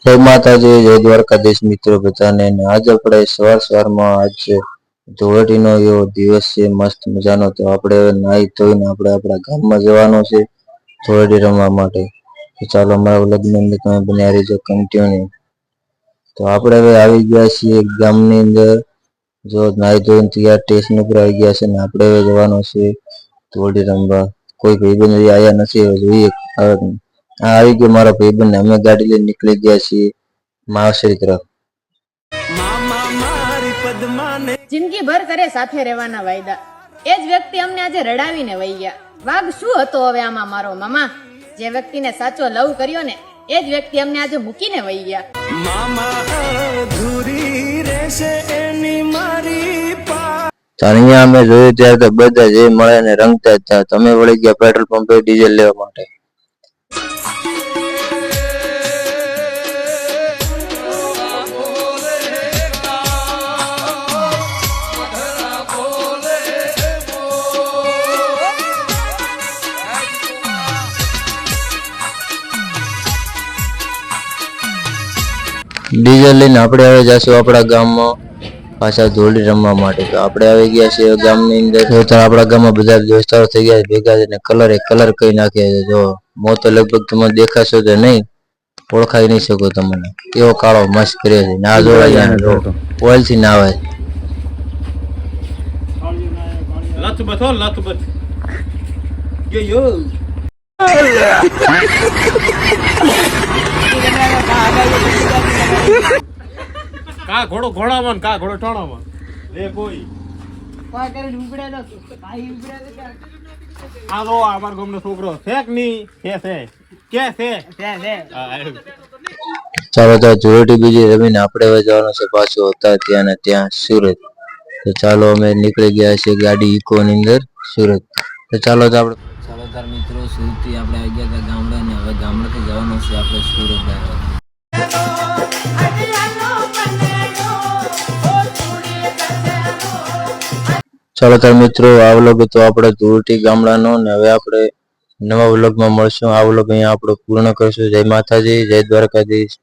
જય માતાજી, જય દ્વારકાધીશ મિત્રો બધાને। આજ આપણે સવારમાં આજ ધોળેટીનો એવો દિવસ છે મસ્ત મજાનો। તો આપણે નાહી ધોઈને આપણે આપણા ગામમાં જવાનું છે ધોળેટી રમવા માટે। તો ચાલો અમારા વ્લોગની અંદર તમે બન્યા રહેજો કન્ટિન્યુ। તો આપણે હવે આવી ગયા છીએ ગામની અંદર। જો નાહી ધોઈને તૈયાર સ્ટેશન ઉપર આવી ગયા છે ને આપણે હવે જવાનું છે ધોળેટી રમવા। કોઈ ભાઈબંધ આવ્યા નથી, હવે જોઈએ। આવી ગયો મારા ભાઈબંધ, અમે ગાડી લઈને નીકળી ગયા છીએ માવસરી તરફ। જિંદગી ભર કરે સાથે રહેવાના વાયદા, એ જ વ્યક્તિ અમને આજે રડાવીને વહી ગયા। વાગ શું હતો હવે આમાં મારો મામા? જે વ્યક્તિને સાચો લવ કર્યો ને એ જ વ્યક્તિ અમને આજે મૂકીને વહી ગયા। અહીંયા અમે જોયું ત્યારે તો બધા જે મળે ને રંગતા જ હતા। તમે વળી ગયા પેટ્રોલ પંપે ડીઝલ લેવા માટે। ડીઝલ લઈને આપણે હવે જઈશું આપણા ગામમાં પાછા ધોળી રમવા માટે। તો આપણે આવી ગયા છીએ ગામની અંદર। આપણા ગામમાં બધા દોસ્તારો થઈ ગયા ભેગા થઈને કલર કરી નાખ્યા છે। જો મો તો લગભગ તમને દેખાશો તો નહીં, ઓળખાઈ નહીં શકો તમને, કેવો કાળો મસ્ત કર્યો છે। ના જો ઓઇલ થી ના આવે કા ઘોડો ઘોડામાં કા ઘોડો ઠોણામાં લે કોઈ કરે ઉબડે તો ભાઈ ઉબડે તો આ જો અમાર ગામનો છોકરો છે કે ની કે છે ચાલો તો ધોળેટી બીજી રમીને આપણે હવે જવાનું છે પાછું હતા ત્યાં ને ત્યાં સુરત। તો ચાલો અમે નીકળી ગયા છીએ ગાડી ઇકોની અંદર સુરત। તો ચાલો તો આપણે મિત્રો સુરત થી આપણે આવી ગયા હતા ગામડા ને હવે ગામડેથી જવાનું છે આપણે સુરત ડાયરેક્ટ। ચાલો તાર મિત્રો આ વ્લોગ તો આપણે ધોળેટી ગામડાનો ને હવે આપણે નવા વ્લોગમાં મળશું। આ વ્લોગ અહીંયા આપણે પૂર્ણ કરશું। જય માતાજી, જય દ્વારકાધીશ।